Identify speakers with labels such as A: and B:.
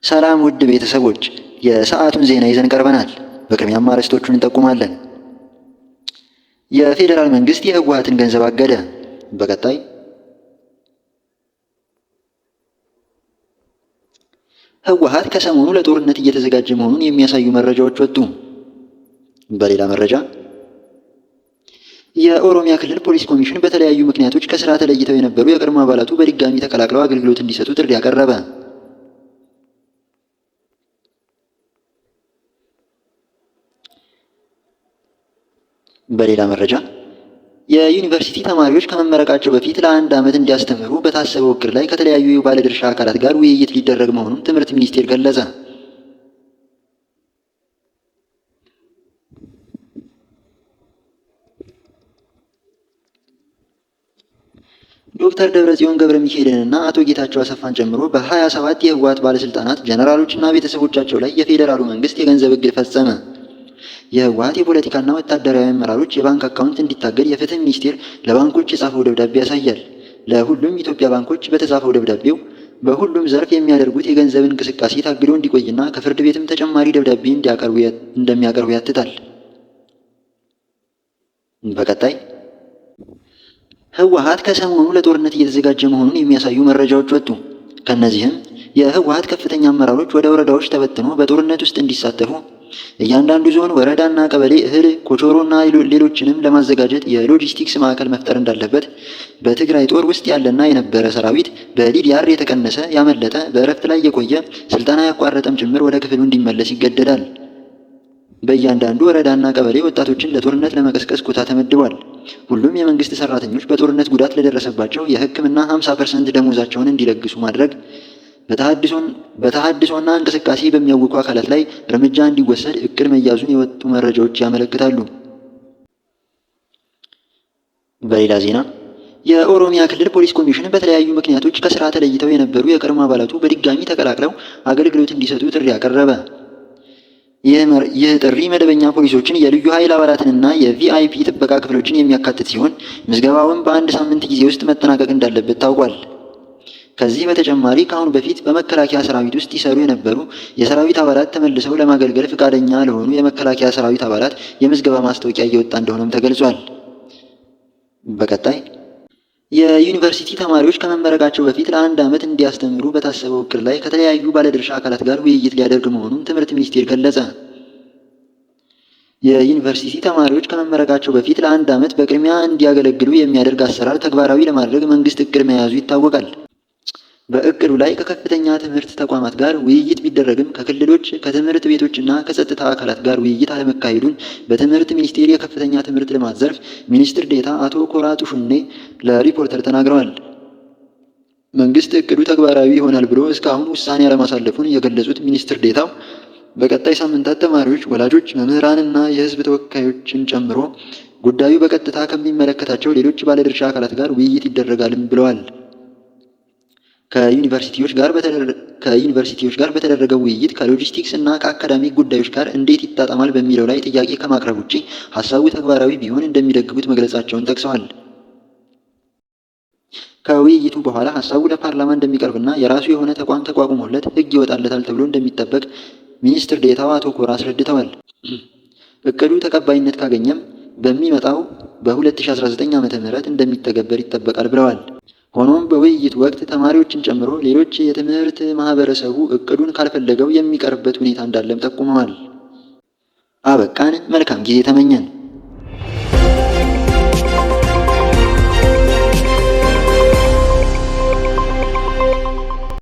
A: ሰላም ውድ ቤተሰቦች፣ የሰዓቱን ዜና ይዘን ቀርበናል። በቅድሚያም አርዕስቶቹን እንጠቁማለን። የፌዴራል መንግስት የህወሓትን ገንዘብ አገደ። በቀጣይ ህወሓት ከሰሞኑ ለጦርነት እየተዘጋጀ መሆኑን የሚያሳዩ መረጃዎች ወጡ። በሌላ መረጃ የኦሮሚያ ክልል ፖሊስ ኮሚሽን በተለያዩ ምክንያቶች ከስራ ተለይተው የነበሩ የቀድሞ አባላቱ በድጋሚ ተቀላቅለው አገልግሎት እንዲሰጡ ጥሪ ያቀረበ። በሌላ መረጃ የዩኒቨርሲቲ ተማሪዎች ከመመረቃቸው በፊት ለ1 ዓመት እንዲያስተምሩ በታሰበው እቅድ ላይ ከተለያዩ ባለድርሻ አካላት ጋር ውይይት ሊደረግ መሆኑን ትምህርት ሚኒስቴር ገለጸ። ዶክተር ደብረጽዮን ገብረ ሚካኤልንና አቶ ጌታቸው አሰፋን ጨምሮ በ27 የህወሓት ባለስልጣናት፣ ጀነራሎችና ቤተሰቦቻቸው ላይ የፌዴራሉ መንግስት የገንዘብ እግድ ፈጸመ። የህወሓት የፖለቲካና ወታደራዊ አመራሮች የባንክ አካውንት እንዲታገድ የፍትህ ሚኒስቴር ለባንኮች የጻፈው ደብዳቤ ያሳያል። ለሁሉም ኢትዮጵያ ባንኮች በተጻፈው ደብዳቤው በሁሉም ዘርፍ የሚያደርጉት የገንዘብ እንቅስቃሴ ታግዶ እንዲቆይና ከፍርድ ቤትም ተጨማሪ ደብዳቤ እንደሚያቀርቡ ያትታል። በቀጣይ ህወሓት ከሰሞኑ ለጦርነት እየተዘጋጀ መሆኑን የሚያሳዩ መረጃዎች ወጡ። ከነዚህም የህወሓት ከፍተኛ አመራሮች ወደ ወረዳዎች ተበትኖ በጦርነት ውስጥ እንዲሳተፉ፣ እያንዳንዱ ዞን፣ ወረዳና ቀበሌ እህል፣ ኮቾሮና ሌሎችንም ለማዘጋጀት የሎጂስቲክስ ማዕከል መፍጠር እንዳለበት፣ በትግራይ ጦር ውስጥ ያለና የነበረ ሰራዊት በዲዲአር የተቀነሰ፣ ያመለጠ፣ በእረፍት ላይ የቆየ፣ ስልጠና ያቋረጠም ጭምር ወደ ክፍሉ እንዲመለስ ይገደዳል። በእያንዳንዱ ወረዳና ቀበሌ ወጣቶችን ለጦርነት ለመቀስቀስ ኮታ ተመድቧል። ሁሉም የመንግስት ሰራተኞች በጦርነት ጉዳት ለደረሰባቸው የሕክምና 50% ደሞዛቸውን እንዲለግሱ ማድረግ፣ በተሃድሶና እንቅስቃሴ በሚያውቁ አካላት ላይ እርምጃ እንዲወሰድ እቅድ መያዙን የወጡ መረጃዎች ያመለክታሉ። በሌላ ዜና የኦሮሚያ ክልል ፖሊስ ኮሚሽን በተለያዩ ምክንያቶች ከስራ ተለይተው የነበሩ የቀድሞ አባላቱ በድጋሚ ተቀላቅለው አገልግሎት እንዲሰጡ ጥሪ አቀረበ። ይህ ጥሪ መደበኛ ፖሊሶችን፣ የልዩ ኃይል አባላትንና የቪአይፒ ጥበቃ ክፍሎችን የሚያካትት ሲሆን ምዝገባውን በ1 ሳምንት ጊዜ ውስጥ መጠናቀቅ እንዳለበት ታውቋል። ከዚህ በተጨማሪ ከአሁን በፊት በመከላከያ ሰራዊት ውስጥ ይሰሩ የነበሩ የሰራዊት አባላት ተመልሰው ለማገልገል ፈቃደኛ ለሆኑ የመከላከያ ሰራዊት አባላት የምዝገባ ማስታወቂያ እየወጣ እንደሆነም ተገልጿል። በቀጣይ የዩኒቨርሲቲ ተማሪዎች ከመመረቃቸው በፊት ለ1 ዓመት እንዲያስተምሩ በታሰበው እቅድ ላይ ከተለያዩ ባለድርሻ አካላት ጋር ውይይት ሊያደርግ መሆኑን ትምህርት ሚኒስቴር ገለጸ። የዩኒቨርሲቲ ተማሪዎች ከመመረቃቸው በፊት ለ1 ዓመት በቅድሚያ እንዲያገለግሉ የሚያደርግ አሰራር ተግባራዊ ለማድረግ መንግስት እቅድ መያዙ ይታወቃል። በእቅዱ ላይ ከከፍተኛ ትምህርት ተቋማት ጋር ውይይት ቢደረግም ከክልሎች፣ ከትምህርት ቤቶችና ከጸጥታ አካላት ጋር ውይይት አለመካሄዱን በትምህርት ሚኒስቴር የከፍተኛ ትምህርት ልማት ዘርፍ ሚኒስትር ዴኤታ አቶ ኮራ ጡሹኔ ለሪፖርተር ተናግረዋል። መንግስት እቅዱ ተግባራዊ ይሆናል ብሎ እስካሁን ውሳኔ አለማሳለፉን የገለጹት ሚኒስትር ዴኤታው በቀጣይ ሳምንታት ተማሪዎች፣ ወላጆች፣ መምህራንና የህዝብ ተወካዮችን ጨምሮ ጉዳዩ በቀጥታ ከሚመለከታቸው ሌሎች ባለድርሻ አካላት ጋር ውይይት ይደረጋልም ብለዋል። ከዩኒቨርሲቲዎች ጋር በተደረገው ውይይት ከሎጂስቲክስ እና ከአካዳሚክ ጉዳዮች ጋር እንዴት ይጣጣማል በሚለው ላይ ጥያቄ ከማቅረብ ውጪ ሀሳቡ ተግባራዊ ቢሆን እንደሚደግፉት መግለጻቸውን ጠቅሰዋል። ከውይይቱ በኋላ ሀሳቡ ለፓርላማ እንደሚቀርብና የራሱ የሆነ ተቋም ተቋቁሞለት ህግ ይወጣለታል ተብሎ እንደሚጠበቅ ሚኒስትር ዴኤታው አቶ ኮራ አስረድተዋል። እቅዱ ተቀባይነት ካገኘም በሚመጣው በ2019 ዓ.ም እንደሚተገበር ይጠበቃል ብለዋል። ሆኖም በውይይቱ ወቅት ተማሪዎችን ጨምሮ ሌሎች የትምህርት ማህበረሰቡ እቅዱን ካልፈለገው የሚቀርበት ሁኔታ እንዳለም ጠቁመዋል። አበቃን። መልካም ጊዜ ተመኘን።